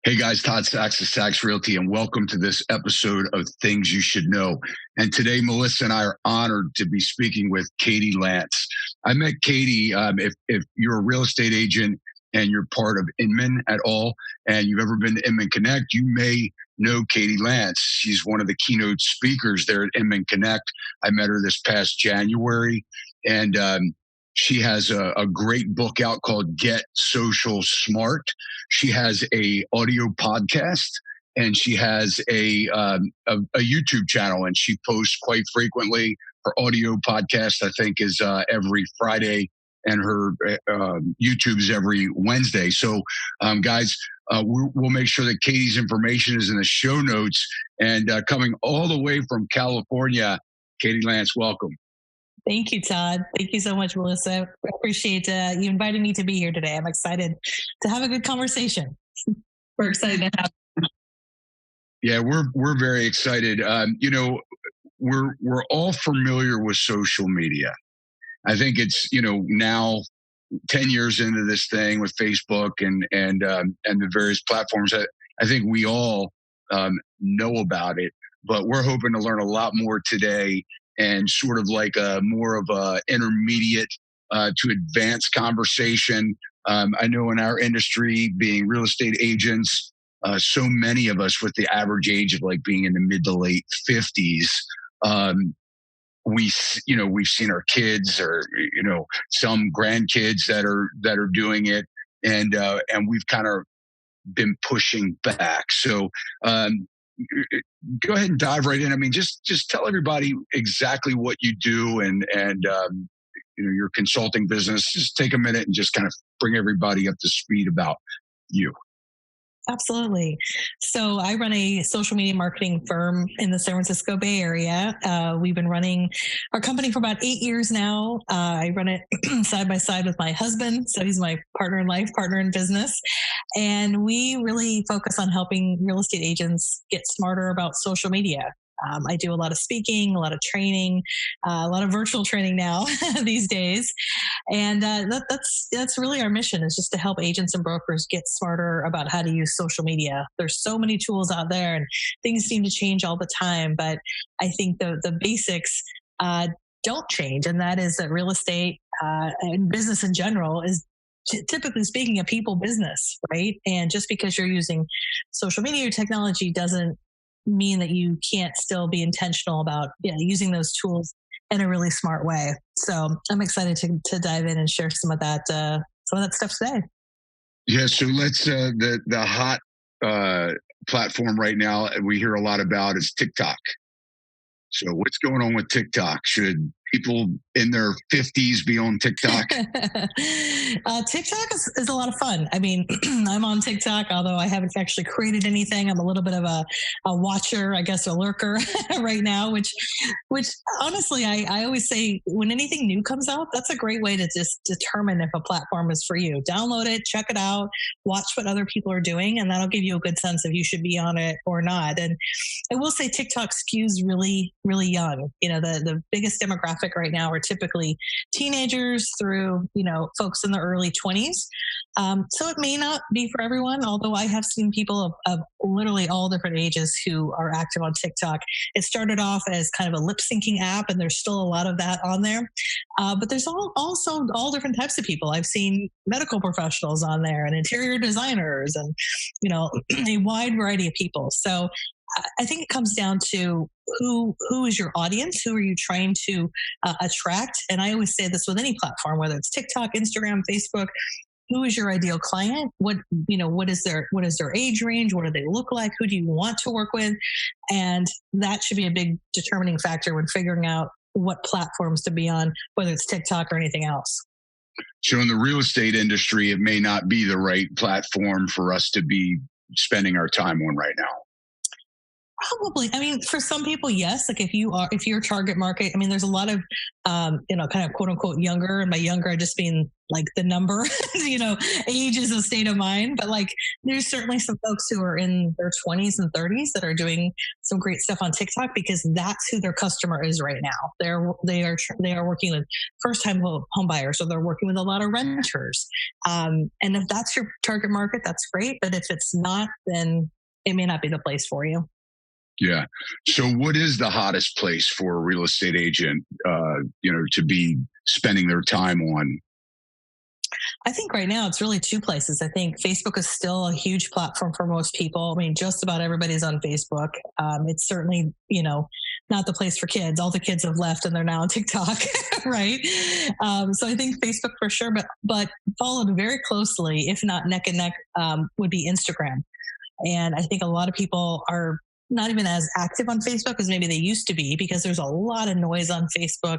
Hey guys, Todd Sachs of Sachs Realty, and welcome to this episode of Things You Should Know. And today, Melissa and I are honored to be speaking with Katie Lance. I met Katie. If you're a real estate agent and you're part of Inman at all, and you've ever been to Inman Connect, you may know Katie Lance. She's one of the keynote speakers there at Inman Connect. I met her this past January, and she has a great book out called Get Social Smart. She has a audio podcast, and she has a YouTube channel, and she posts quite frequently. Her audio podcast, I think, is every Friday, and her YouTube is every Wednesday. So, guys, we'll make sure that Katie's information is in the show notes. And coming all the way from California, Katie Lance, welcome. Thank you, Todd. Thank you so much, Melissa. I appreciate you inviting me to be here today. I'm excited to have a good conversation. We're excited to have. Yeah, we're very excited. We're all familiar with social media. I think it's now 10 years into this thing with Facebook and the various platforms. I think we all know about it, but we're hoping to learn a lot more today. And sort of like more of a intermediate to advanced conversation. I know in our industry, being real estate agents, so many of us with the average age of like being in the mid to late 50s, we've seen our kids or some grandkids that are doing it, and we've kind of been pushing back. So. Go ahead and dive right in. I mean, just tell everybody exactly what you do and your consulting business. Just take a minute and just kind of bring everybody up to speed about you. Absolutely. So I run a social media marketing firm in the San Francisco Bay Area. We've been running our company for about 8 years now. I run it side by side with my husband. So he's my partner in life, partner in business. And we really focus on helping real estate agents get smarter about social media. I do a lot of speaking, a lot of training, a lot of virtual training now these days. And that's really our mission, is just to help agents and brokers get smarter about how to use social media. There's so many tools out there and things seem to change all the time. But I think the basics don't change. And that is that real estate and business in general is typically speaking a people business, right? And just because you're using social media or technology doesn't mean that you can't still be intentional about using those tools in a really smart way. So I'm excited to dive in and share some of that stuff today. Yeah. So let's the hot platform right now we hear a lot about is TikTok. So what's going on with TikTok? Should people in their 50s be on TikTok? TikTok is a lot of fun. I mean, I'm on TikTok, although I haven't actually created anything. I'm a little bit of a watcher, I guess, a lurker right now, which honestly, I always say when anything new comes out, that's a great way to just determine if a platform is for you. Download it, check it out, watch what other people are doing, and that'll give you a good sense if you should be on it or not. And I will say TikTok skews really, really young. The biggest demographic right now are typically teenagers through, folks in the early 20s. So it may not be for everyone, although I have seen people of literally all different ages who are active on TikTok. It started off as kind of a lip syncing app, and there's still a lot of that on there. But there's also all different types of people. I've seen medical professionals on there and interior designers and, a wide variety of people. So I think it comes down to who is your audience? Who are you trying to attract? And I always say this with any platform, whether it's TikTok, Instagram, Facebook. Who is your ideal client? What is their age range? What do they look like? Who do you want to work with? And that should be a big determining factor when figuring out what platforms to be on, whether it's TikTok or anything else. So in the real estate industry, it may not be the right platform for us to be spending our time on right now. Probably. I mean, for some people, yes. Like if your target market, I mean, there's a lot of, kind of quote unquote younger, and by younger, I just mean like the number, age is a state of mind. But like, there's certainly some folks who are in their 20s and 30s that are doing some great stuff on TikTok because that's who their customer is right now. They are working with first time home buyers, or they're working with a lot of renters. And if that's your target market, that's great. But if it's not, then it may not be the place for you. Yeah. So, what is the hottest place for a real estate agent, to be spending their time on? I think right now it's really two places. I think Facebook is still a huge platform for most people. I mean, just about everybody's on Facebook. It's certainly, not the place for kids. All the kids have left and they're now on TikTok, right? So I think Facebook for sure, but followed very closely, if not neck and neck, would be Instagram. And I think a lot of people are not even as active on Facebook as maybe they used to be because there's a lot of noise on Facebook.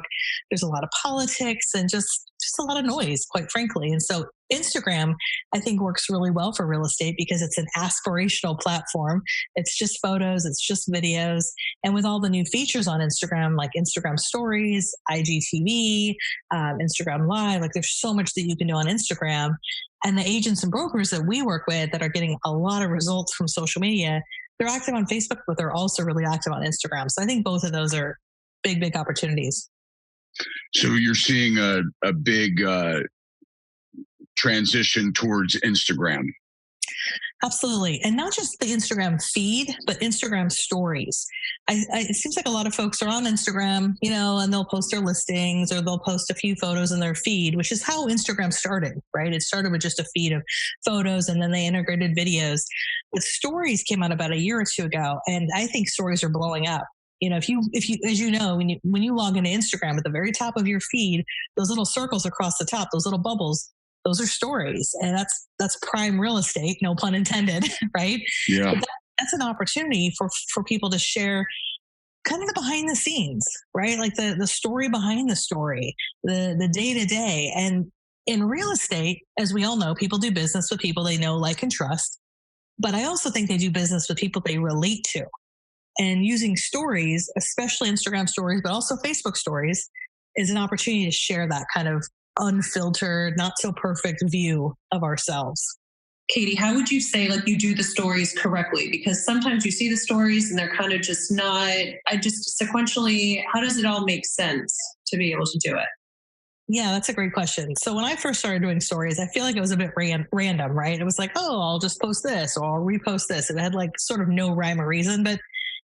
There's a lot of politics and just a lot of noise, quite frankly. And so Instagram, I think, works really well for real estate because it's an aspirational platform. It's just photos, it's just videos. And with all the new features on Instagram, like Instagram stories, IGTV, Instagram Live, like there's so much that you can do on Instagram. And the agents and brokers that we work with that are getting a lot of results from social media, they're active on Facebook, but they're also really active on Instagram. So I think both of those are big, big opportunities. So you're seeing a big transition towards Instagram. Absolutely. And not just the Instagram feed, but Instagram stories. It seems like a lot of folks are on Instagram, and they'll post their listings or they'll post a few photos in their feed, which is how Instagram started, right? It started with just a feed of photos and then they integrated videos. But stories came out about a year or two ago. And I think stories are blowing up. If you, as you know, when you log into Instagram at the very top of your feed, those little circles across the top, those little bubbles, those are stories, and that's prime real estate, no pun intended, right? Yeah, that's an opportunity for people to share kind of the behind the scenes, right? Like the story behind the story, the day to day. And in real estate, as we all know, people do business with people they know, like, and trust. But I also think they do business with people they relate to. And using stories, especially Instagram stories, but also Facebook stories, is an opportunity to share that kind of unfiltered, not so perfect view of ourselves. Katie, how would you say like you do the stories correctly? Because sometimes you see the stories and they're kind of just not, sequentially, how does it all make sense to be able to do it? Yeah, that's a great question. So when I first started doing stories, I feel like it was a bit random, right? It was like, oh, I'll just post this or I'll repost this. It had like sort of no rhyme or reason, but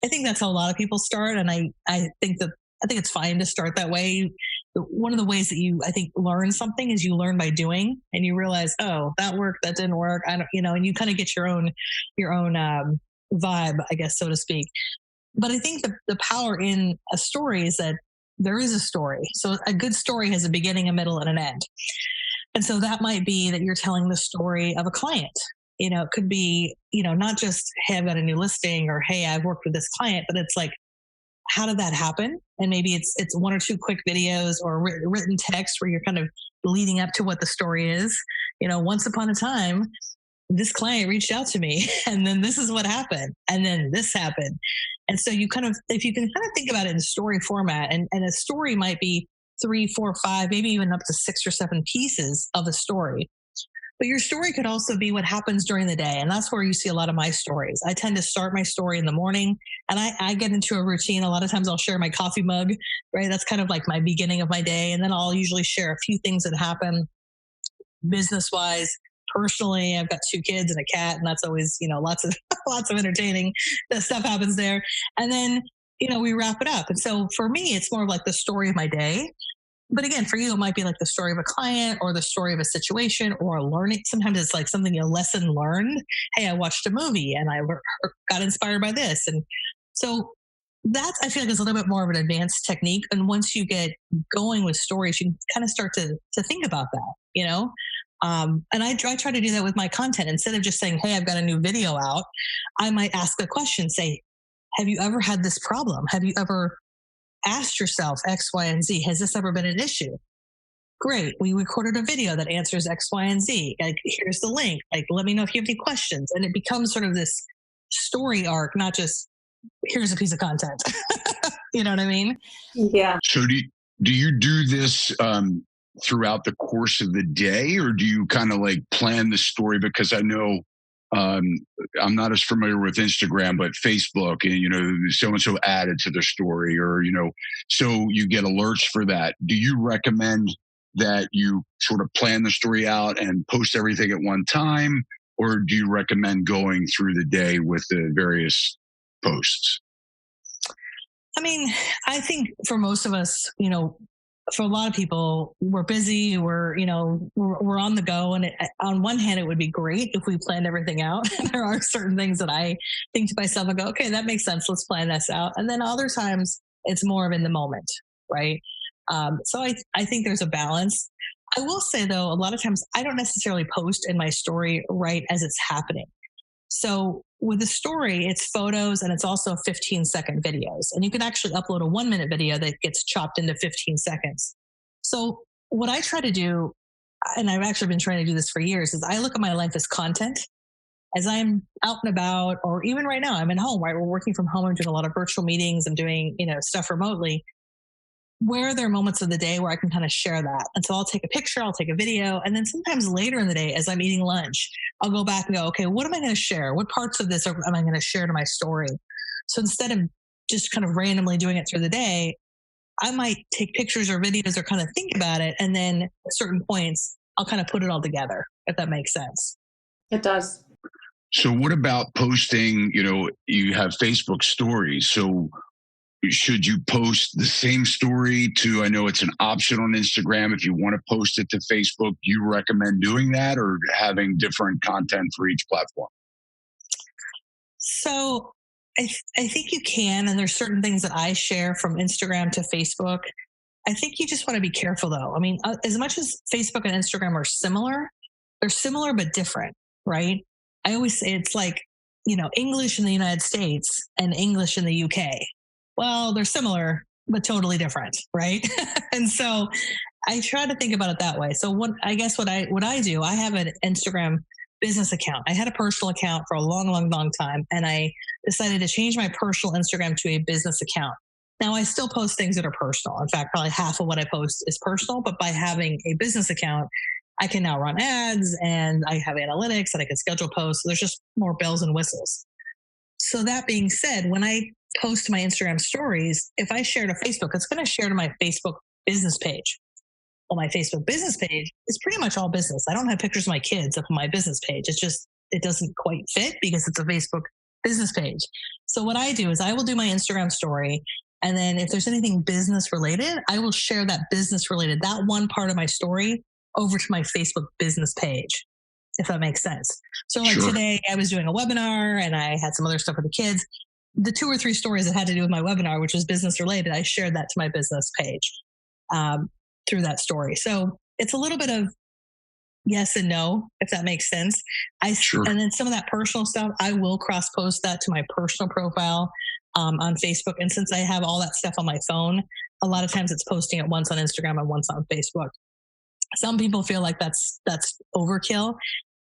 I think that's how a lot of people start. And I think it's fine to start that way. One of the ways that I think, learn something is you learn by doing, and you realize, oh, that worked, that didn't work. I don't, and you kind of get your own vibe, I guess, so to speak. But I think the power in a story is that there is a story. So a good story has a beginning, a middle, and an end. And so that might be that you're telling the story of a client. It could be, not just, hey, I've got a new listing, or hey, I've worked with this client, but it's like, how did that happen? And maybe it's one or two quick videos or written text where you're kind of leading up to what the story is. Once upon a time, this client reached out to me and then this is what happened. And then this happened. And so if you can kind of think about it in story format, and a story might be 3, 4, 5, maybe even up to 6 or 7 pieces of a story. But your story could also be what happens during the day. And that's where you see a lot of my stories. I tend to start my story in the morning, and I get into a routine. A lot of times I'll share my coffee mug, right? That's kind of like my beginning of my day. And then I'll usually share a few things that happen business-wise. Personally, I've got 2 kids and a cat, and that's always, lots of entertaining stuff happens there. And then, we wrap it up. And so for me, it's more like the story of my day. But again, for you, it might be like the story of a client or the story of a situation or learning. Sometimes it's like something, a lesson learned. Hey, I watched a movie and I got inspired by this. And so I feel like, is a little bit more of an advanced technique. And once you get going with stories, you can kind of start to think about that, and I try to do that with my content. Instead of just saying, hey, I've got a new video out, I might ask a question, say, have you ever had this problem? Have you ever asked yourself X, Y, and Z? Has this ever been an issue? Great. We recorded a video that answers X, Y, and Z. Like, here's the link. Like, let me know if you have any questions. And it becomes sort of this story arc, not just here's a piece of content. You know what I mean? Yeah. So do you do this throughout the course of the day, or do you kind of like plan the story? Because I know um, I'm not as familiar with Instagram, but Facebook, and so and so added to their story, or so you get alerts for that. Do you recommend that you sort of plan the story out and post everything at one time, or do you recommend going through the day with the various posts? I mean, I think for most of us, for a lot of people, we're busy, we're on the go. And on one hand, it would be great if we planned everything out. There are certain things that I think to myself and go, okay, that makes sense. Let's plan this out. And then other times it's more of in the moment, right? So I think there's a balance. I will say though, a lot of times I don't necessarily post in my story right as it's happening. So with a story, it's photos and it's also 15-second videos. And you can actually upload a 1-minute video that gets chopped into 15 seconds. So what I try to do, and I've actually been trying to do this for years, is I look at my life as content. As I'm out and about, or even right now, I'm at home, right? We're working from home. I'm doing a lot of virtual meetings. I'm doing, stuff remotely. Where are there moments of the day where I can kind of share that? And so I'll take a picture, I'll take a video, and then sometimes later in the day as I'm eating lunch, I'll go back and go, okay, what am I going to share? What parts of this am I going to share to my story? So instead of just kind of randomly doing it through the day, I might take pictures or videos or kind of think about it. And then at certain points, I'll kind of put it all together, if that makes sense. It does. So what about posting, you have Facebook stories. So should you post the same story I know it's an option on Instagram. If you want to post it to Facebook, do you recommend doing that or having different content for each platform? So I think you can. And there's certain things that I share from Instagram to Facebook. I think you just want to be careful though. I mean, as much as Facebook and Instagram are similar, they're similar but different, right? I always say it's like, English in the United States and English in the UK. Well, they're similar, but totally different, right? And so I try to think about it that way. So what I do, I have an Instagram business account. I had a personal account for a long, long, long time. And I decided to change my personal Instagram to a business account. Now I still post things that are personal. In fact, probably half of what I post is personal, but by having a business account, I can now run ads and I have analytics and I can schedule posts. So there's just more bells and whistles. So that being said, when I post my Instagram stories, if I share to Facebook, it's going to share to my Facebook business page. Well, my Facebook business page is pretty much all business. I don't have pictures of my kids up on my business page. It doesn't quite fit because it's a Facebook business page. So what I do is I will do my Instagram story. And then if there's anything business related, I will share that business related, that one part of my story over to my Facebook business page, if that makes sense. So like Today I was doing a webinar and I had some other stuff with the kids. The 2 or 3 stories that had to do with my webinar, which was business related, I shared that to my business page through that story. So it's a little bit of yes and no, if that makes sense. And then some of that personal stuff, I will cross post that to my personal profile on Facebook. And since I have all that stuff on my phone, a lot of times it's posting it once on Instagram and once on Facebook. Some people feel like that's overkill.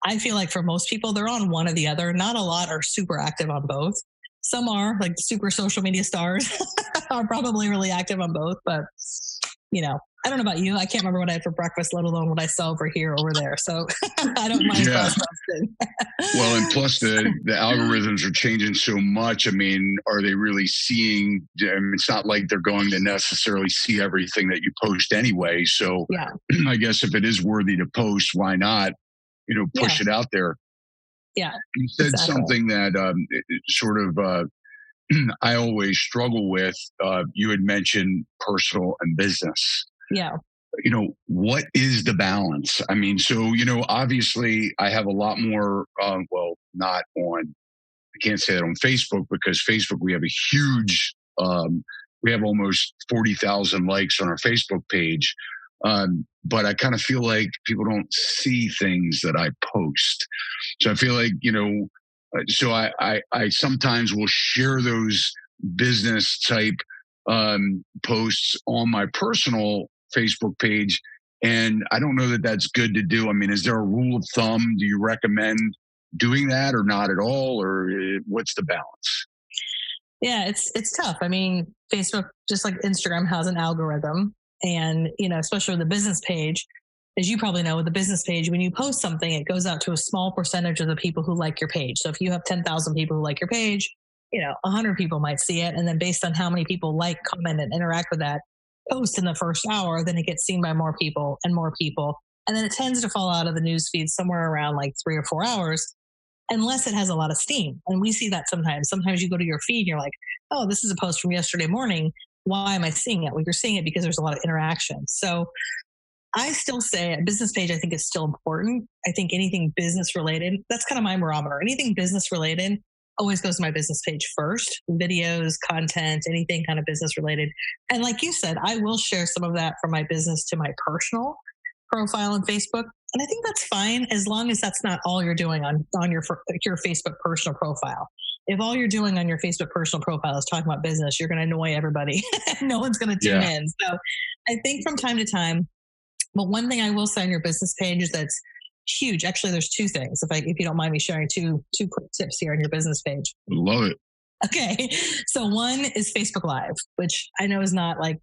I feel like for most people, they're on one or the other. Not a lot are super active on both. Some are, like super social media stars are probably really active on both, but I don't know about you. I can't remember what I had for breakfast, let alone what I saw over here, over there. So I don't mind cross-posting. Well, and plus the algorithms are changing so much. I mean, are they really seeing, it's not like they're going to necessarily see everything that you post anyway. So I guess if it is worthy to post, why not, push it out there? Yeah. You said something that sort of I always struggle with. You had mentioned personal and business. Yeah. What is the balance? I mean, so, obviously I have a lot more, not on, I can't say that on Facebook because Facebook, we have a huge, we have almost 40,000 likes on our Facebook page. But I kind of feel like people don't see things that I post. So I feel like, so I sometimes will share those business type posts on my personal Facebook page. And I don't know that that's good to do. I mean, is there a rule of thumb? Do you recommend doing that or not at all? Or what's the balance? Yeah, it's tough. I mean, Facebook, just like Instagram, has an algorithm, and especially with the business page, as you probably know, with the business page, when you post something, it goes out to a small percentage of the people who like your page. So if you have 10,000 people who like your page, 100 people might see it, and then based on how many people like, comment, and interact with that post in the first hour, then it gets seen by more people and more people, and then it tends to fall out of the news feed somewhere around like 3 or 4 hours, unless it has a lot of steam. And we see that sometimes. Sometimes you go to your feed and you're like, oh, this is a post from yesterday morning. Why am I seeing it? Well, you're seeing it because there's a lot of interaction. So I still say a business page, I think, is still important. I think anything business related, that's kind of my barometer. Anything business related always goes to my business page first. Videos, content, anything kind of business related. And like you said, I will share some of that from my business to my personal profile on Facebook. And I think that's fine as long as that's not all you're doing on your Facebook personal profile. If all you're doing on your Facebook personal profile is talking about business, you're going to annoy everybody. No one's going to tune in. So I think from time to time, but one thing I will say on your business page is that's huge. Actually, there's two things. If you don't mind me sharing two quick tips here on your business page. Love it. Okay. So one is Facebook Live, which I know is not like,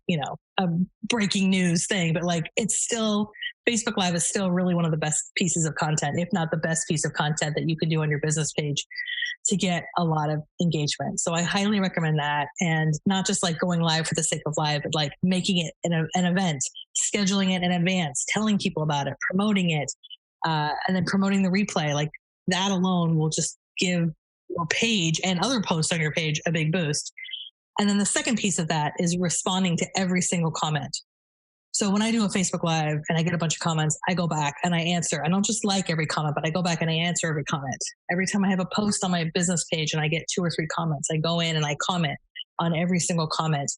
a breaking news thing, but like Facebook Live is still really one of the best pieces of content, if not the best piece of content that you can do on your business page to get a lot of engagement. So I highly recommend that. And not just like going live for the sake of live, but like making it an event, scheduling it in advance, telling people about it, promoting it, and then promoting the replay. Like that alone will just give your page and other posts on your page a big boost. And then the second piece of that is responding to every single comment. So when I do a Facebook Live and I get a bunch of comments, I go back and I answer. I don't just like every comment, but I go back and I answer every comment. Every time I have a post on my business page and I get 2 or 3 comments, I go in and I comment on every single comment.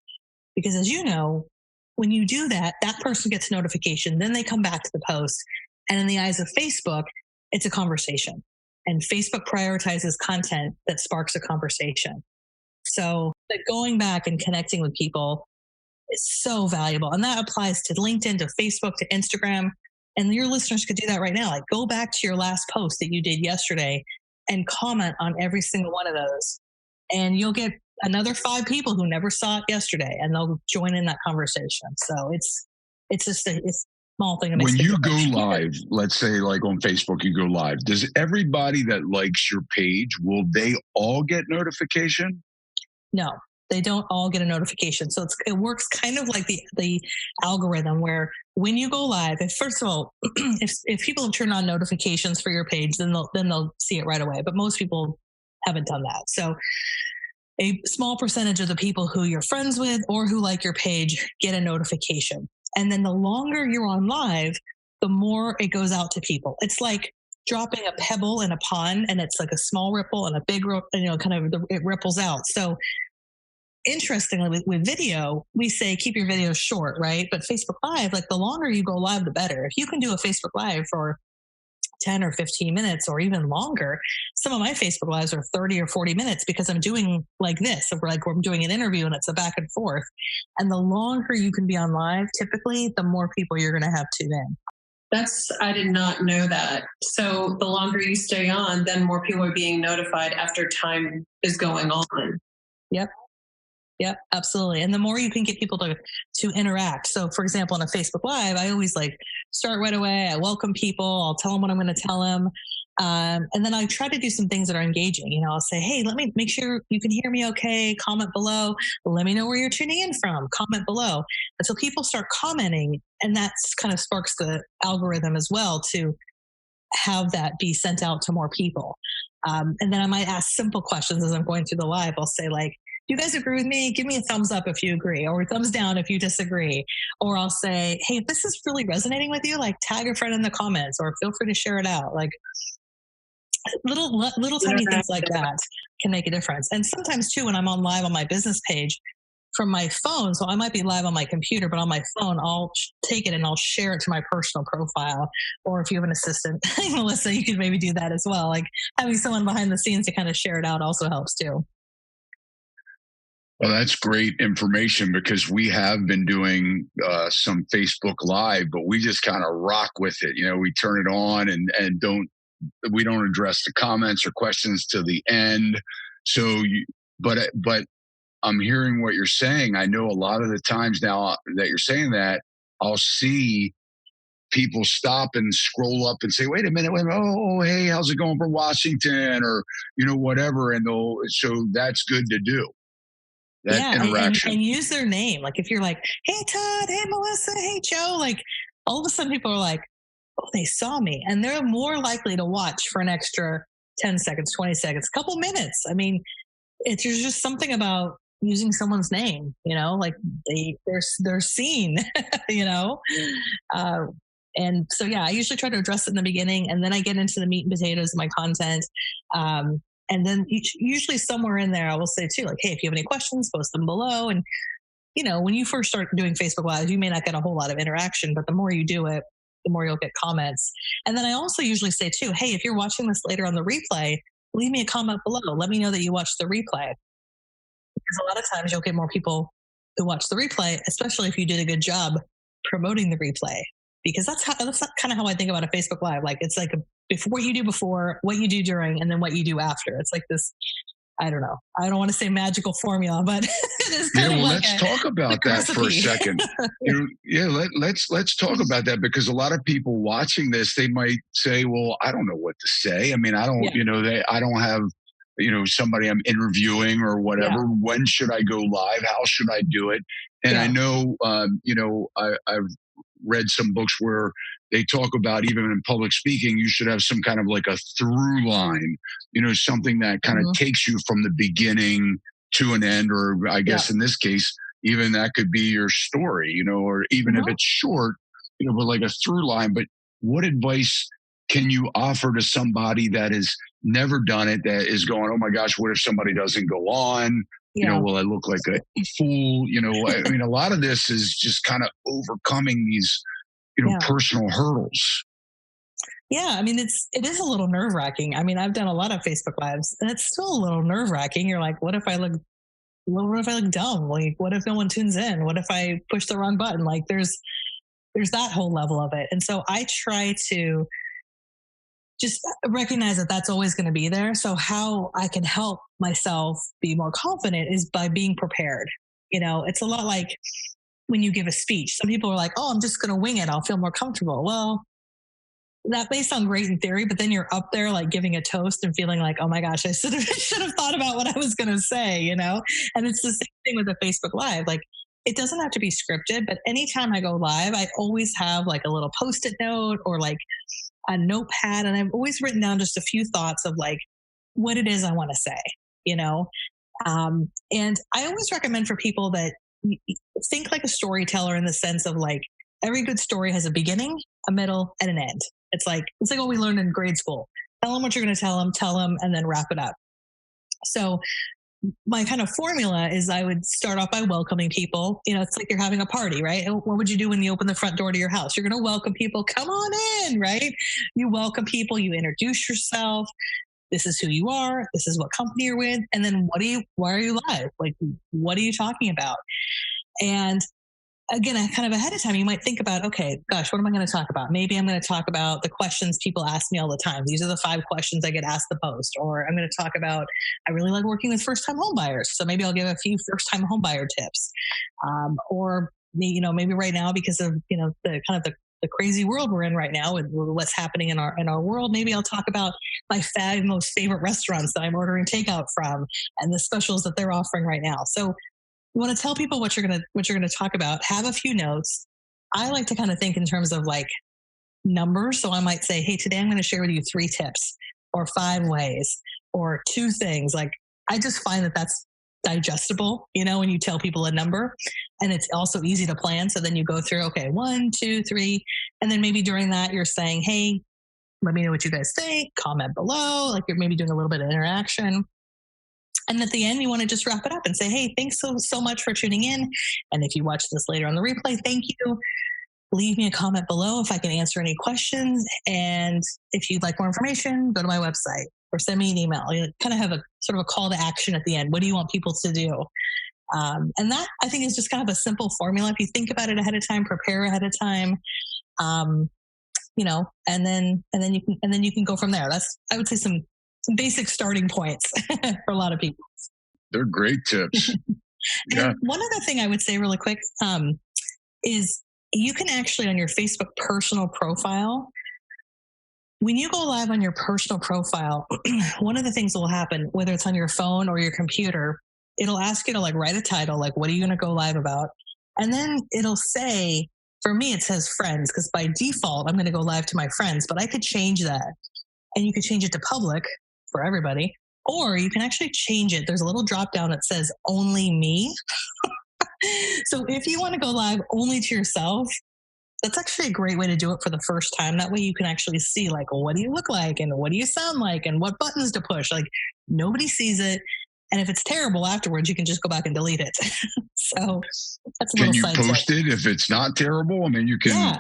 Because as you know, when you do that, that person gets a notification. Then they come back to the post. And in the eyes of Facebook, it's a conversation. And Facebook prioritizes content that sparks a conversation. So going back and connecting with people is so valuable. And that applies to LinkedIn, to Facebook, to Instagram. And your listeners could do that right now. Like go back to your last post that you did yesterday and comment on every single one of those. And you'll get another 5 people who never saw it yesterday, and they'll join in that conversation. So it's just a small thing. When you go live, let's say like on Facebook, you go live, does everybody that likes your page, will they all get notification? No, they don't all get a notification. So it works kind of like the algorithm where when you go live, first of all, if people have turned on notifications for your page, then they'll see it right away. But most people haven't done that. So a small percentage of the people who you're friends with or who like your page get a notification. And then the longer you're on live, the more it goes out to people. It's like dropping a pebble in a pond, and it's like a small ripple and a big ripple, it ripples out. So interestingly, with video, we say keep your videos short, right? But Facebook Live, like the longer you go live, the better. If you can do a Facebook Live for 10 or 15 minutes or even longer, some of my Facebook Lives are 30 or 40 minutes because I'm doing like this. So we're doing an interview and it's a back and forth. And the longer you can be on live, typically, the more people you're going to have tune in. I did not know that. So the longer you stay on, then more people are being notified after time is going on. Yep, absolutely. And the more you can get people to interact. So for example, on a Facebook Live, I always start right away. I welcome people. I'll tell them what I'm going to tell them. And then I try to do some things that are engaging. I'll say, hey, let me make sure you can hear me okay. Comment below. Let me know where you're tuning in from. Comment below. And so people start commenting, and that kind of sparks the algorithm as well to have that be sent out to more people. And then I might ask simple questions as I'm going through the live. I'll say do you guys agree with me? Give me a thumbs up if you agree, or a thumbs down if you disagree. Or I'll say, hey, if this is really resonating with you, tag a friend in the comments, or feel free to share it out. Little tiny things like that can make a difference. And sometimes too, when I'm on live on my business page from my phone, so I might be live on my computer, but on my phone, I'll take it and I'll share it to my personal profile. Or if you have an assistant, Melissa, you could maybe do that as well. Having someone behind the scenes to kind of share it out also helps too. Well, that's great information, because we have been doing some Facebook Live, but we just kind of rock with it. We turn it on and we don't address the comments or questions to the end. So, but I'm hearing what you're saying. I know a lot of the times now that you're saying that, I'll see people stop and scroll up and say, wait a minute, oh, hey, how's it going from Washington? Or, whatever. And so that's good to do. That Yeah, interaction. and use their name. Like if you're like, hey, Todd, hey, Melissa, hey, Joe, like all of a sudden people are like, oh, they saw me. And they're more likely to watch for an extra 10 seconds, 20 seconds, couple minutes. I mean, there's just something about using someone's name, like they're seen, and so, yeah, I usually try to address it in the beginning, and then I get into the meat and potatoes of my content. And then usually somewhere in there, I will say too, like, hey, if you have any questions, post them below. And, when you first start doing Facebook Live, you may not get a whole lot of interaction, but the more you do it, the more you'll get comments. And then I also usually say too, hey, if you're watching this later on the replay, leave me a comment below. Let me know that you watched the replay. Because a lot of times you'll get more people who watch the replay, especially if you did a good job promoting the replay. Because that's kind of how I think about a Facebook Live. Like it's like what you do before, what you do during, and then what you do after. It's like this, I don't know. I don't want to say magical formula, but let's talk about that for a second. Let's talk about that, because a lot of people watching this, they might say, well, I don't know what to say. I mean, I don't, I don't have, somebody I'm interviewing or whatever. Yeah. When should I go live? How should I do it? And I know, I've read some books where they talk about, even in public speaking, you should have some kind of like a through line, something that kind of takes you from the beginning to an end, or I guess in this case, even that could be your story, or even if it's short, but like a through line. But what advice can you offer to somebody that has never done it, that is going, oh my gosh, what if somebody doesn't go on? Will I look like a fool? I mean, a lot of this is just kind of overcoming these, personal hurdles. Yeah, I mean, it is a little nerve wracking. I mean, I've done a lot of Facebook Lives, and it's still a little nerve wracking. You're like, what if I look dumb? Like, what if no one tunes in? What if I push the wrong button? Like, there's that whole level of it. And so I try to just recognize that that's always going to be there. So how I can help myself be more confident is by being prepared. It's a lot like when you give a speech. Some people are like, oh, I'm just going to wing it. I'll feel more comfortable. Well, that may sound great in theory, but then you're up there like giving a toast and feeling like, oh my gosh, I should have thought about what I was going to say, And it's the same thing with a Facebook Live. Like, it doesn't have to be scripted, but anytime I go live, I always have like a little Post-it note or like a notepad. And I've always written down just a few thoughts of like what it is I want to say, and I always recommend for people that think like a storyteller, in the sense of like every good story has a beginning, a middle, and an end. It's like what we learned in grade school. Tell them what you're going to tell them, and then wrap it up. So my kind of formula is I would start off by welcoming people. It's like you're having a party, right? What would you do when you open the front door to your house? You're going to welcome people. Come on in, right? You welcome people. You introduce yourself. This is who you are. This is what company you're with. And then why are you live? Like, what are you talking about? And again, kind of ahead of time, you might think about, okay, gosh, what am I going to talk about? Maybe I'm going to talk about the questions people ask me all the time. These are the 5 questions I get asked the most. Or I'm going to talk about, I really like working with first-time home buyers. So maybe I'll give a few first-time home buyer tips. Or, maybe right now, because of, the kind of the crazy world we're in right now with what's happening in our world, maybe I'll talk about my 5 most favorite restaurants that I'm ordering takeout from and the specials that they're offering right now. So you want to tell people what you're going to talk about. Have a few notes. I like to kind of think in terms of like numbers. So I might say, hey, today I'm going to share with you 3 tips or 5 ways or 2 things. Like, I just find that that's digestible, when you tell people a number, and it's also easy to plan. So then you go through, okay, 1, 2, 3. And then maybe during that you're saying, hey, let me know what you guys think, comment below. Like, you're maybe doing a little bit of interaction. And at the end, you want to just wrap it up and say, hey, thanks so much for tuning in. And if you watch this later on the replay, thank you. Leave me a comment below if I can answer any questions. And if you'd like more information, go to my website or send me an email. You kind of have a sort of a call to action at the end. What do you want people to do? And that, I think, is just kind of a simple formula. If you think about it ahead of time, prepare ahead of time, and then you can go from there. That's, I would say, some basic starting points for a lot of people. They're great tips. Yeah. And one other thing I would say really quick is you can actually on your Facebook personal profile, when you go live on your personal profile, one of the things that will happen, whether it's on your phone or your computer, it'll ask you to like write a title, like what are you going to go live about? And then it'll say, for me, it says friends, because by default, I'm going to go live to my friends, but I could change that. And you could change it to public for everybody, or you can actually change it. There's a little drop down that says only me. So if you want to go live only to yourself, that's actually a great way to do it for the first time. That way you can actually see like, well, what do you look like and what do you sound like and what buttons to push? Like nobody sees it. And if it's terrible afterwards, you can just go back and delete it. So that's a little side tip. Can you post it if it's not terrible? I mean, you can. Yeah,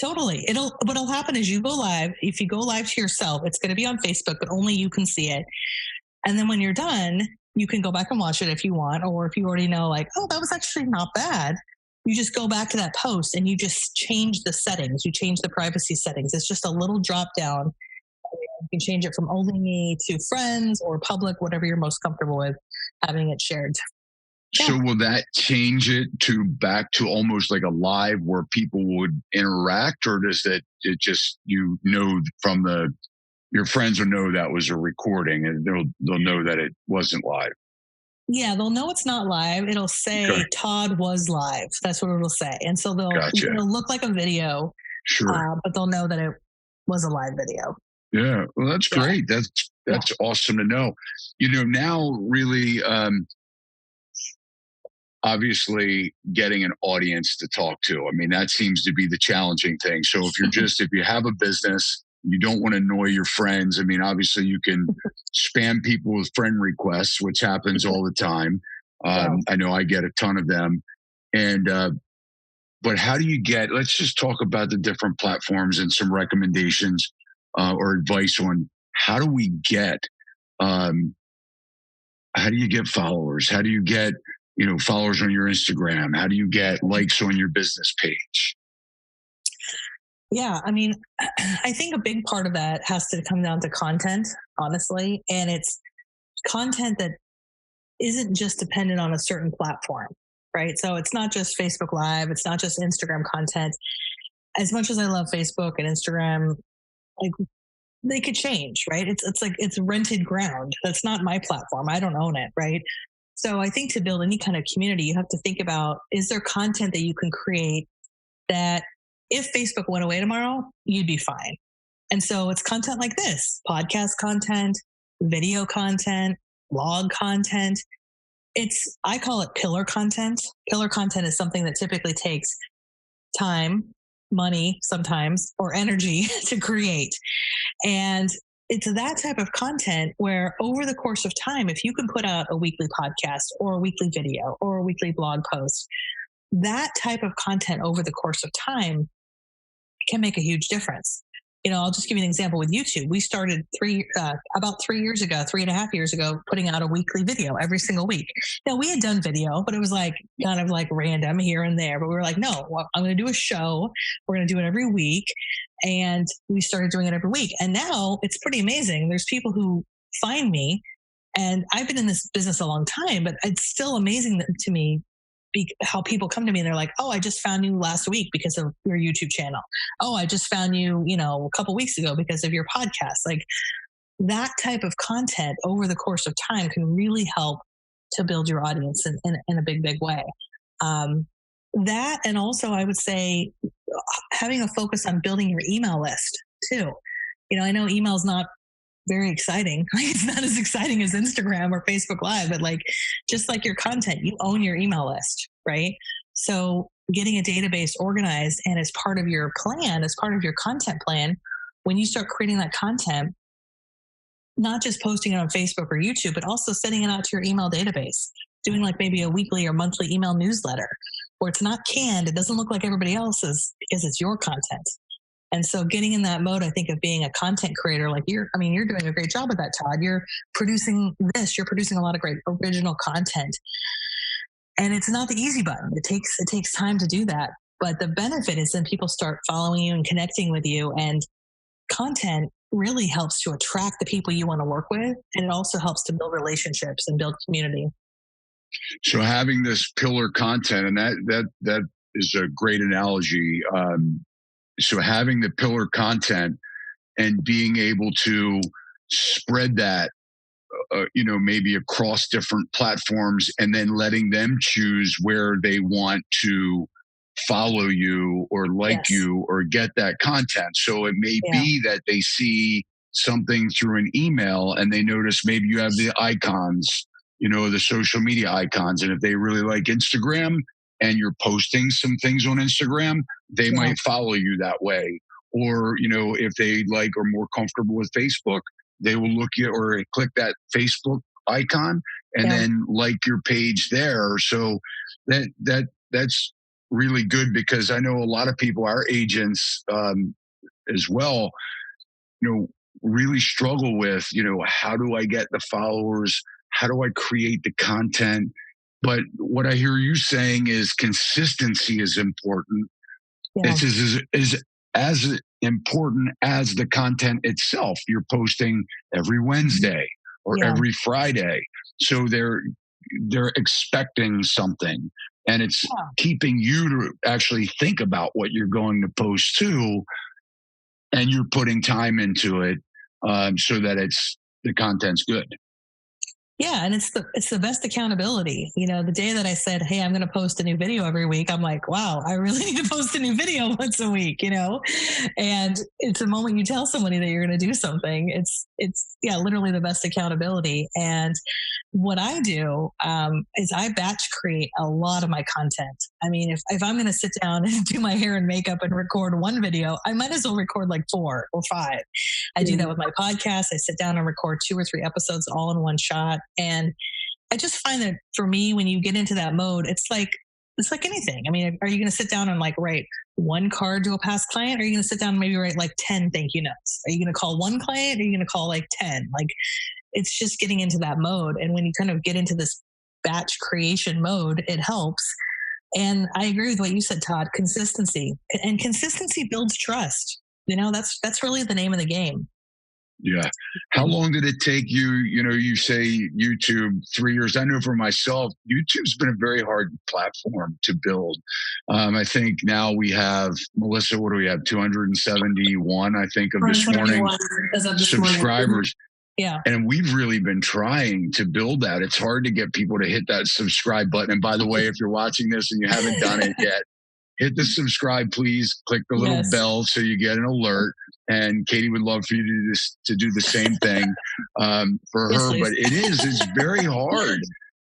totally. What'll happen is you go live. If you go live to yourself, it's going to be on Facebook, but only you can see it. And then when you're done, you can go back and watch it if you want, or if you already know like, oh, that was actually not bad. You just go back to that post and you just change the settings. You change the privacy settings. It's just a little drop down. You can change it from only me to friends or public, whatever you're most comfortable with having it shared. So will that change it to back to almost like a live where people would interact, or does it just, from your friends will know that was a recording and they'll know that it wasn't live? Yeah, they'll know it's not live. It'll say Todd was live. That's what it'll say. And so it'll look like a video, sure, but they'll know that it was a live video. Yeah, well, that's great. That's awesome to know. Now really, obviously getting an audience to talk to. I mean, that seems to be the challenging thing. So if you have a business, you don't want to annoy your friends. I mean, obviously you can spam people with friend requests, which happens all the time. I know I get a ton of them. And, but how do you let's just talk about the different platforms and some recommendations or advice on how do we get followers? How do you get, followers on your Instagram? How do you get likes on your business page? Yeah, I mean, I think a big part of that has to come down to content, honestly. And it's content that isn't just dependent on a certain platform, right? So it's not just Facebook Live. It's not just Instagram content. As much as I love Facebook and Instagram, like they could change, right? It's like it's rented ground. That's not my platform. I don't own it, right? So I think to build any kind of community, you have to think about, is there content that you can create that if Facebook went away tomorrow, you'd be fine. And so it's content like this, podcast content, video content, blog content. I call it pillar content. Pillar content is something that typically takes time, money sometimes, or energy to create. And it's that type of content where over the course of time, if you can put out a weekly podcast or a weekly video or a weekly blog post, that type of content over the course of time can make a huge difference. I'll just give you an example with YouTube. We started about 3 years ago, 3.5 years ago, putting out a weekly video every single week. Now we had done video, but it was like kind of like random here and there. But we were like, no, I'm going to do a show. We're going to do it every week. And we started doing it every week. And now it's pretty amazing. There's people who find me, and I've been in this business a long time, but it's still amazing to me how people come to me and they're like, oh, I just found you last week because of your YouTube channel. Oh, I just found you, a couple weeks ago because of your podcast. Like that type of content over the course of time can really help to build your audience in a big, big way. That, and also I would say having a focus on building your email list too. I know email is not very exciting. Like it's not as exciting as Instagram or Facebook Live, but like just like your content, you own your email list, right? So getting a database organized and as part of your plan, as part of your content plan, when you start creating that content, not just posting it on Facebook or YouTube, but also sending it out to your email database, doing like maybe a weekly or monthly email newsletter where it's not canned. It doesn't look like everybody else's because it's your content. And so getting in that mode, I think, of being a content creator, like you're doing a great job with that, Todd. You're producing a lot of great original content. And it's not the easy button. It takes time to do that. But the benefit is then people start following you and connecting with you. And content really helps to attract the people you want to work with. And it also helps to build relationships and build community. So having this pillar content, and that is a great analogy. So having the pillar content and being able to spread that, maybe across different platforms, and then letting them choose where they want to follow you or like Yes. you or get that content. So it may be that they see something through an email and they notice maybe you have the icons, the social media icons. And if they really like Instagram and you're posting some things on Instagram, they might follow you that way. Or, if they like are more comfortable with Facebook, they will look at or click that Facebook icon and then like your page there. So that's really good, because I know a lot of people, our agents as well, really struggle with, how do I get the followers? How do I create the content? But what I hear you saying is consistency is important. Yeah. It's as important as the content itself. You're posting every Wednesday or every Friday. So they're expecting something, and it's keeping you to actually think about what you're going to post to, and you're putting time into it so that the content's good. Yeah, and it's the best accountability. The day that I said, "Hey, I'm going to post a new video every week," I'm like, "Wow, I really need to post a new video once a week." And it's the moment you tell somebody that you're going to do something. It's literally the best accountability. And what I do is I batch create a lot of my content. I mean, if I'm going to sit down and do my hair and makeup and record one video, I might as well record like 4 or 5. I do that with my podcast. I sit down and record 2 or 3 episodes all in one shot. And I just find that for me, when you get into that mode, it's like anything. I mean, are you going to sit down and like write 1 card to a past client? Or are you going to sit down and maybe write like 10 thank you notes? Are you going to call 1 client? Or are you going to call like 10? Like, it's just getting into that mode. And when you kind of get into this batch creation mode, it helps. And I agree with what you said, Todd, consistency. And consistency builds trust. That's really the name of the game. Yeah. How long did it take you? You say YouTube 3 years. I know for myself, YouTube's been a very hard platform to build. I think now we have, Melissa, what do we have? 271, I think, of this morning subscribers. Yeah. And we've really been trying to build that. It's hard to get people to hit that subscribe button. And by the way, if you're watching this and you haven't done it yet, hit the subscribe, please. Click the little bell so you get an alert. And Katie would love for you to do the same thing for her. But it's very hard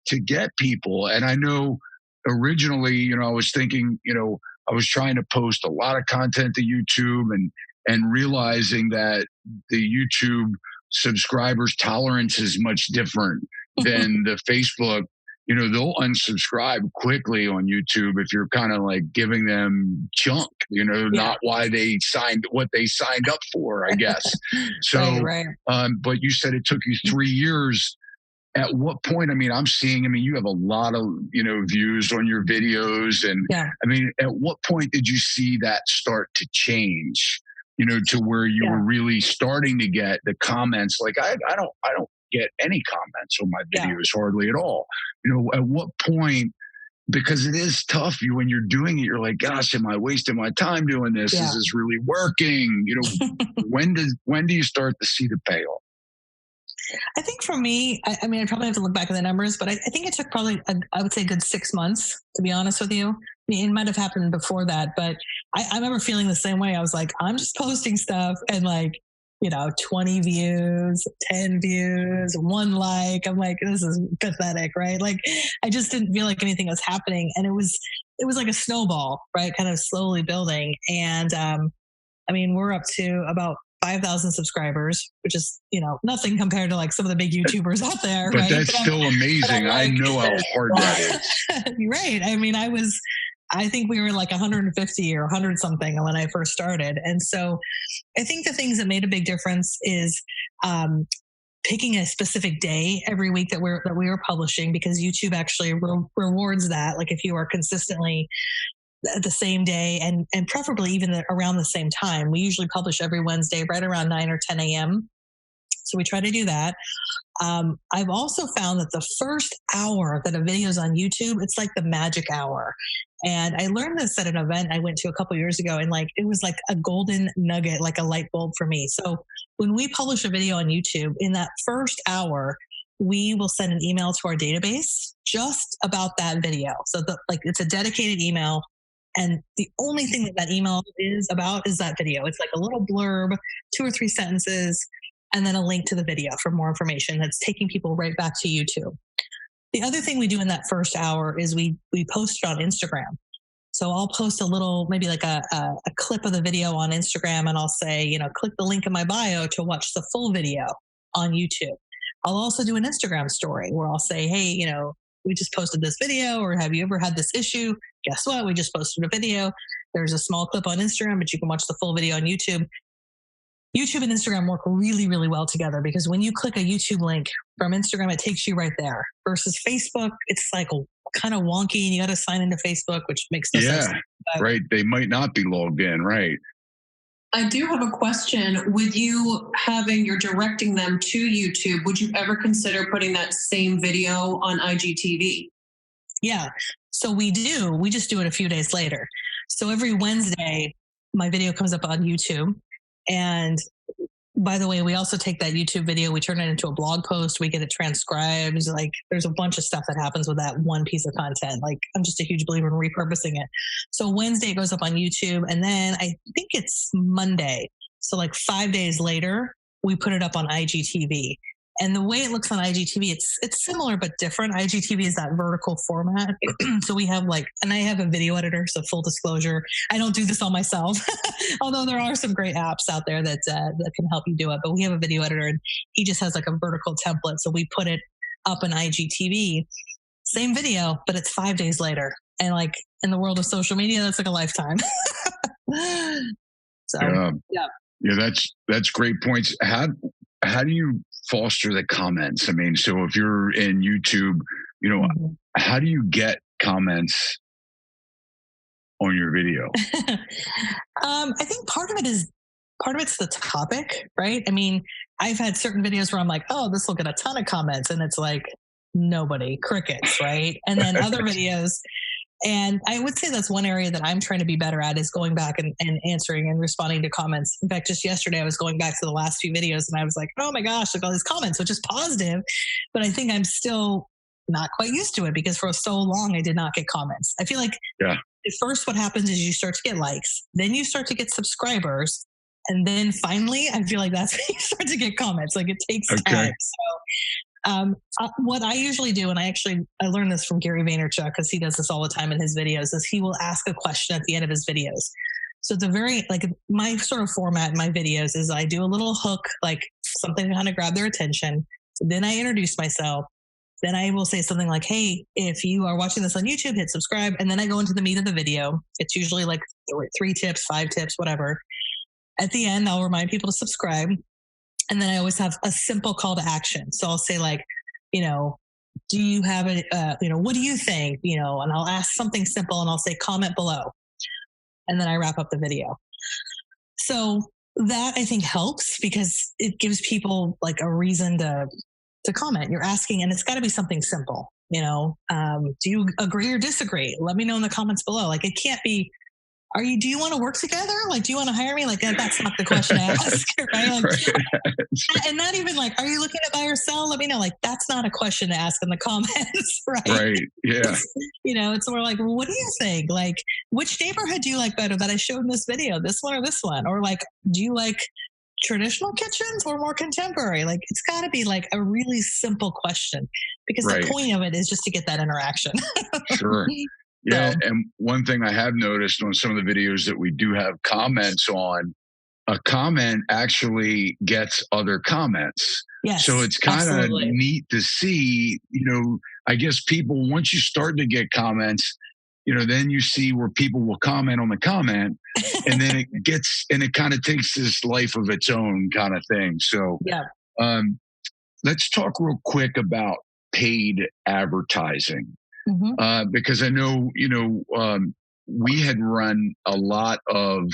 to get people. And I know originally, I was thinking, I was trying to post a lot of content to YouTube and realizing that the YouTube subscribers tolerance is much different than the Facebook. They'll unsubscribe quickly on YouTube if you're kind of like giving them junk, not what they signed up for, I guess. So, but you said it took you 3 years. At what point? I mean, you have a lot of, views on your videos. And I mean, at what point did you see that start to change, to where you were really starting to get the comments? Like, I don't get any comments on my videos hardly at all. At what point? Because it is tough. When you're doing it, you're like, gosh, am I wasting my time doing this? Is this really working? When do you start to see the payoff? I think for me, I mean, I probably have to look back at the numbers, but I think it took probably, I would say, a good 6 months, to be honest with you. I mean, it might have happened before that, but I remember feeling the same way. I was like, I'm just posting stuff and like, 20 views, 10 views, 1 like. I'm like, this is pathetic, right? Like, I just didn't feel like anything was happening. And it was like a snowball, right? Kind of slowly building. And I mean, we're up to about 5,000 subscribers, which is, nothing compared to like some of the big YouTubers out there. But right? that's still amazing. I know how hard that is. Right. I mean, I think we were like 150 or 100 something when I first started. And so I think the things that made a big difference is picking a specific day every week that we were publishing, because YouTube actually rewards that. Like if you are consistently at the same day and preferably even around the same time. We usually publish every Wednesday right around 9 or 10 a.m. So we try to do that. I've also found that the first hour that a video is on YouTube, it's like the magic hour. And I learned this at an event I went to a couple years ago, and like it was like a golden nugget, like a light bulb for me. So when we publish a video on YouTube, in that first hour, we will send an email to our database just about that video. So like it's a dedicated email, and the only thing that that email is about is that video. It's like a little blurb, 2 or 3 sentences, and then a link to the video for more information that's taking people right back to YouTube. The other thing we do in that first hour is we post it on Instagram. So I'll post a little, maybe like a clip of the video on Instagram, and I'll say, click the link in my bio to watch the full video on YouTube. I'll also do an Instagram story where I'll say, hey, we just posted this video, or have you ever had this issue? Guess what? We just posted a video. There's a small clip on Instagram, but you can watch the full video on YouTube. YouTube and Instagram work really, really well together, because when you click a YouTube link from Instagram, it takes you right there. Versus Facebook, it's like kind of wonky, and you got to sign into Facebook, which makes no sense. Yeah, right. They might not be logged in, right? I do have a question. With you you're directing them to YouTube, would you ever consider putting that same video on IGTV? Yeah. So we do. We just do it a few days later. So every Wednesday, my video comes up on YouTube. And by the way, we also take that YouTube video, we turn it into a blog post, we get it transcribed. Like there's a bunch of stuff that happens with that one piece of content. Like I'm just a huge believer in repurposing it. So Wednesday it goes up on YouTube, and then I think it's Monday. So like 5 days later, we put it up on IGTV. And the way it looks on IGTV, it's similar but different. IGTV is that vertical format. So we have and I have a video editor, so full disclosure, I don't do this all myself, although there are some great apps out there that can help you do it. But we have a video editor, and he just has like a vertical template. So we put it up on IGTV, same video, but it's 5 days later. And like in the world of social media, that's like a lifetime. So yeah, that's great points. How do you foster the comments? I mean, so if you're in YouTube, how do you get comments on your video? I think part of it's the topic, right? I mean, I've had certain videos where I'm like, oh, this will get a ton of comments, and it's like nobody, crickets, right? And then other videos. And I would say that's one area that I'm trying to be better at, is going back and answering and responding to comments. In fact, just yesterday I was going back to the last few videos, and I was like, oh my gosh, look at all these comments, which is positive. But I think I'm still not quite used to it, because for so long I did not get comments. I feel like at first what happens is you start to get likes, then you start to get subscribers, and then finally I feel like that's when you start to get comments. Like it takes time. So what I usually do, and I learned this from Gary Vaynerchuk, because he does this all the time in his videos, is he will ask a question at the end of his videos. So my sort of format in my videos is I do a little hook, like something to kind of grab their attention. Then I introduce myself. Then I will say something like, hey, if you are watching this on YouTube, hit subscribe. And then I go into the meat of the video. It's usually like 3 tips, 5 tips, whatever. At the end, I'll remind people to subscribe. And then I always have a simple call to action. So I'll say do you have what do you think? And I'll ask something simple, and I'll say comment below. And then I wrap up the video. So that I think helps, because it gives people like a reason to comment. You're asking, and it's got to be something simple. Do you agree or disagree? Let me know in the comments below. Like it can't be, do you want to work together? Like, do you want to hire me? Like that's not the question to ask, right? And not even like, are you looking to buy or sell? Let me know. Like, that's not a question to ask in the comments, right? Right. Yeah. It's more like, well, what do you think? Like, which neighborhood do you like better that I showed in this video? This one or this one? Or like, do you like traditional kitchens or more contemporary? Like, it's got to be like a really simple question, because the point of it is just to get that interaction. Sure. Yeah, and one thing I have noticed on some of the videos that we do have comments on, a comment actually gets other comments. Yes, so it's kind of neat to see, I guess people, once you start to get comments, then you see where people will comment on the comment, and then it kind of takes this life of its own kind of thing. So let's talk real quick about paid advertising. Because I know, we had run a lot of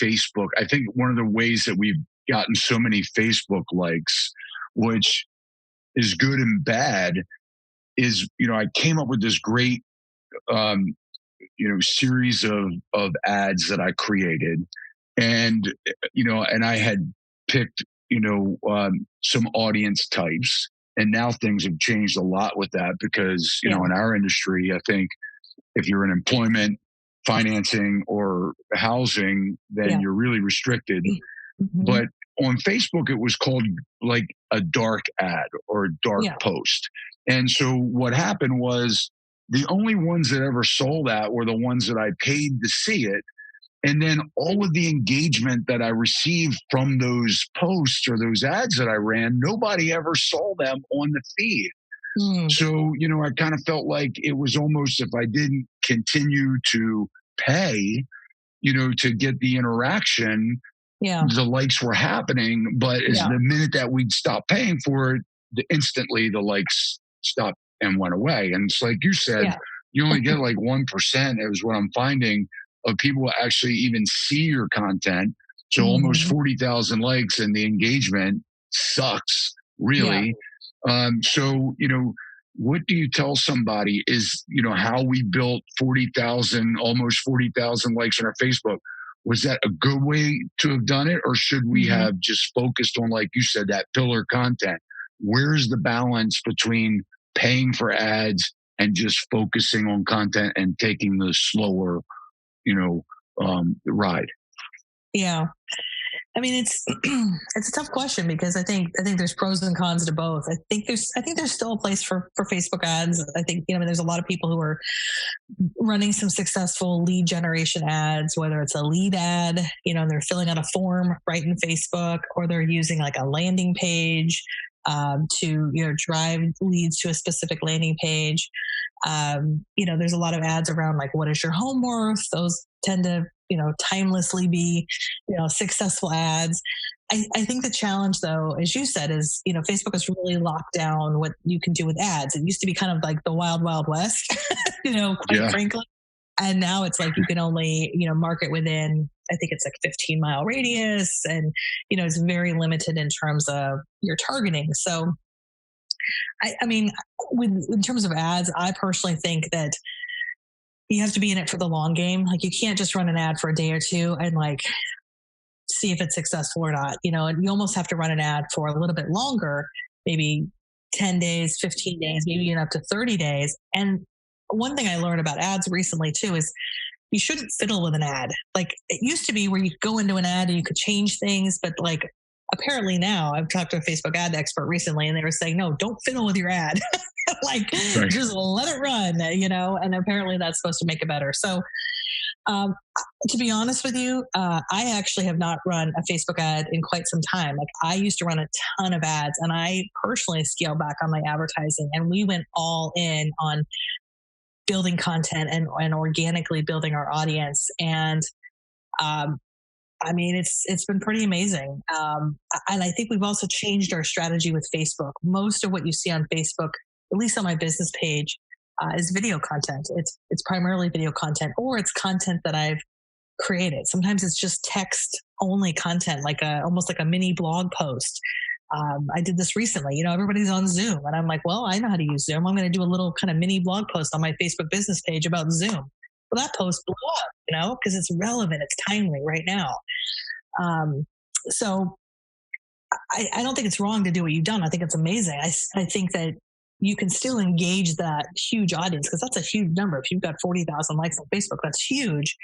Facebook. I think one of the ways that we've gotten so many Facebook likes, which is good and bad is, I came up with this great, um, series of ads that I created. And, and I had picked, some audience types. And now things have changed a lot with that because, in our industry, I think if you're in employment, financing, or housing, then you're really restricted. Mm-hmm. But on Facebook, it was called like a dark ad or a dark post. And so what happened was the only ones that ever saw that were the ones that I paid to see it. And then all of the engagement that I received from those posts or those ads that I ran, nobody ever saw them on the feed. So, I kind of felt like it was almost if I didn't continue to pay, to get the interaction, the likes were happening. But as the minute that we'd stop paying for it, instantly the likes stopped and went away. And it's like you said, you only get like 1% is what I'm finding of people who actually even see your content. So almost 40,000 likes and the engagement sucks, really. So, what do you tell somebody is, how we built 40,000, almost 40,000 likes on our Facebook? Was that a good way to have done it? Or should we have just focused on, like you said, that pillar content? Where's the balance between paying for ads and just focusing on content and taking the slower, ride? Yeah. I mean, it's it's a tough question because I think there's pros and cons to both. I think there's still a place for Facebook ads. I think, there's a lot of people who are running some successful lead generation ads, whether it's a lead ad, and they're filling out a form right in Facebook, or they're using like a landing page to drive leads to a specific landing page. There's a lot of ads around like, what is your home worth? Those tend to timelessly be successful ads. I think the challenge, though, as you said, is Facebook has really locked down what you can do with ads. It used to be kind of like the wild west, quite frankly. And now it's like you can only market within, I think it's like 15-mile radius, and it's very limited in terms of your targeting. So I mean, in terms of ads, I personally think that you have to be in it for the long game. Like, you can't just run an ad for a day or two and like see if it's successful or not, and you almost have to run an ad for a little bit longer, maybe 10 days, 15 days, maybe even up to 30 days. And one thing I learned about ads recently too is you shouldn't fiddle with an ad. Like, it used to be where you could go into an ad and you could change things, but like, apparently now, I've talked to a Facebook ad expert recently, and they were saying, no, don't fiddle with your ad. Just let it run, and apparently that's supposed to make it better. So to be honest with you, I actually have not run a Facebook ad in quite some time. Like, I used to run a ton of ads, and I personally scaled back on my advertising, and we went all in on building content and organically building our audience. And I mean, it's been pretty amazing. And I think we've also changed our strategy with Facebook. Most of what you see on Facebook, at least on my business page, is video content. It's primarily video content, or it's content that I've created. Sometimes it's just text only content, like almost like a mini blog post. I did this recently. Everybody's on Zoom, and I'm like, well, I know how to use Zoom. I'm going to do a little kind of mini blog post on my Facebook business page about Zoom. Well, that post blew up, because it's relevant, it's timely right now. So I don't think it's wrong to do what you've done. I think it's amazing. I think that you can still engage that huge audience, because that's a huge number. If you've got 40,000 likes on Facebook, that's huge.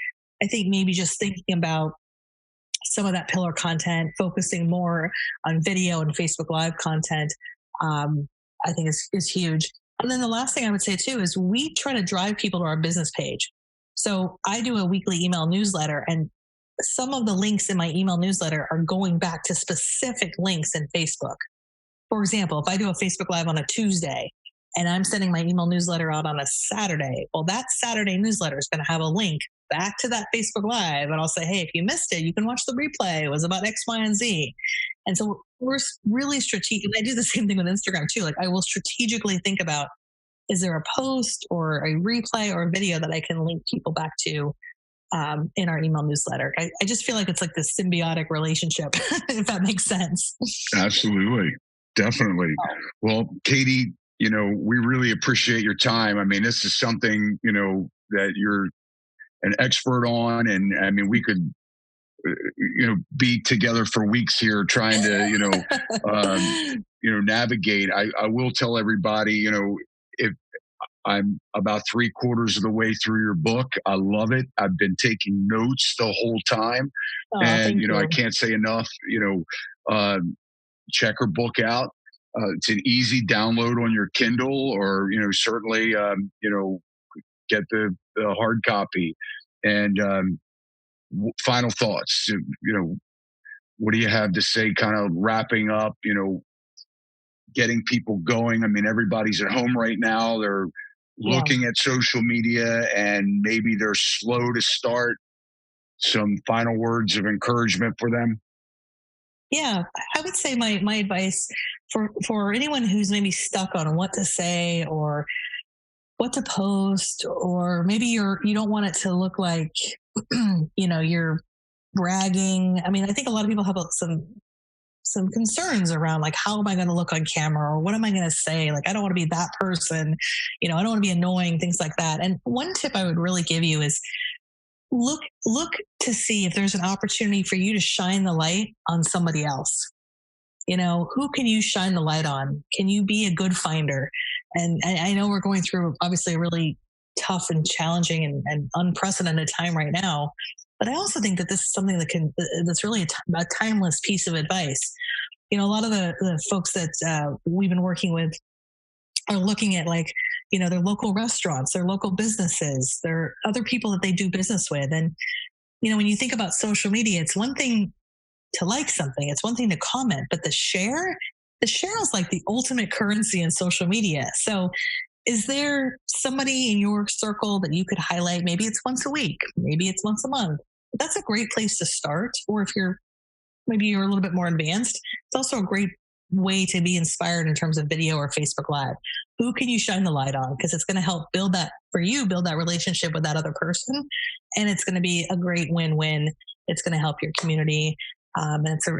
I think maybe just thinking about some of that pillar content, focusing more on video and Facebook Live content, I think is huge. And then the last thing I would say too is we try to drive people to our business page. So I do a weekly email newsletter, and some of the links in my email newsletter are going back to specific links in Facebook. For example, if I do a Facebook Live on a Tuesday and I'm sending my email newsletter out on a Saturday, well, that Saturday newsletter is going to have a link back to that Facebook Live. And I'll say, hey, if you missed it, you can watch the replay. It was about X, Y, and Z. And so we're really strategic. And I do the same thing with Instagram too. Like, I will strategically think about, is there a post or a replay or a video that I can link people back to in our email newsletter? I just feel like it's like this symbiotic relationship, if that makes sense. Absolutely. Definitely. Well, Katie, we really appreciate your time. I mean, this is something, that you're an expert on. And I mean, we could, be together for weeks here trying to, navigate. I will tell everybody, if I'm about 3/4 of the way through your book, I love it. I've been taking notes the whole time. Oh, And, thank you. I can't say enough, check her book out. It's an easy download on your Kindle, or certainly get the hard copy. And final thoughts. What do you have to say? Kind of wrapping up. Getting people going. I mean, everybody's at home right now. They're looking at social media, and maybe they're slow to start. Some final words of encouragement for them. Yeah, I would say my advice for anyone who's maybe stuck on what to say or what to post, or maybe you don't want it to look like you're bragging. I mean, I think a lot of people have some concerns around, like, how am I going to look on camera, or what am I going to say? Like, I don't want to be that person, I don't want to be annoying, things like that. And one tip I would really give you is look to see if there's an opportunity for you to shine the light on somebody else. Who can you shine the light on? Can you be a good finder? And I know we're going through obviously a really tough and challenging and unprecedented time right now, but I also think that this is something that's really a timeless piece of advice. A lot of the folks that we've been working with are looking at, like, their local restaurants, their local businesses, their other people that they do business with. And, when you think about social media, it's one thing to like something, it's one thing to comment, but the share is like the ultimate currency in social media. So is there somebody in your circle that you could highlight? Maybe it's once a week, maybe it's once a month. But that's a great place to start. Or if you're a little bit more advanced, it's also a great way to be inspired in terms of video or Facebook Live. Who can you shine the light on? Because it's going to help build that relationship with that other person. And it's going to be a great win-win. It's going to help your community. And it's a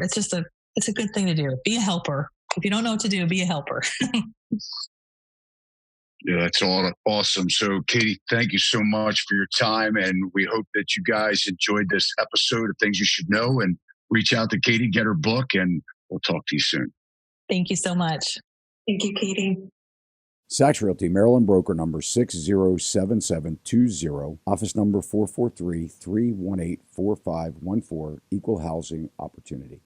good thing to do. Be a helper. If you don't know what to do, be a helper. Yeah, that's all awesome. So, Katie, thank you so much for your time. And we hope that you guys enjoyed this episode of Things You Should Know, and reach out to Katie, get her book, and we'll talk to you soon. Thank you so much. Thank you, Katie. Sachs Realty, Maryland broker number 607720, office number 443-318-4514, equal housing opportunity.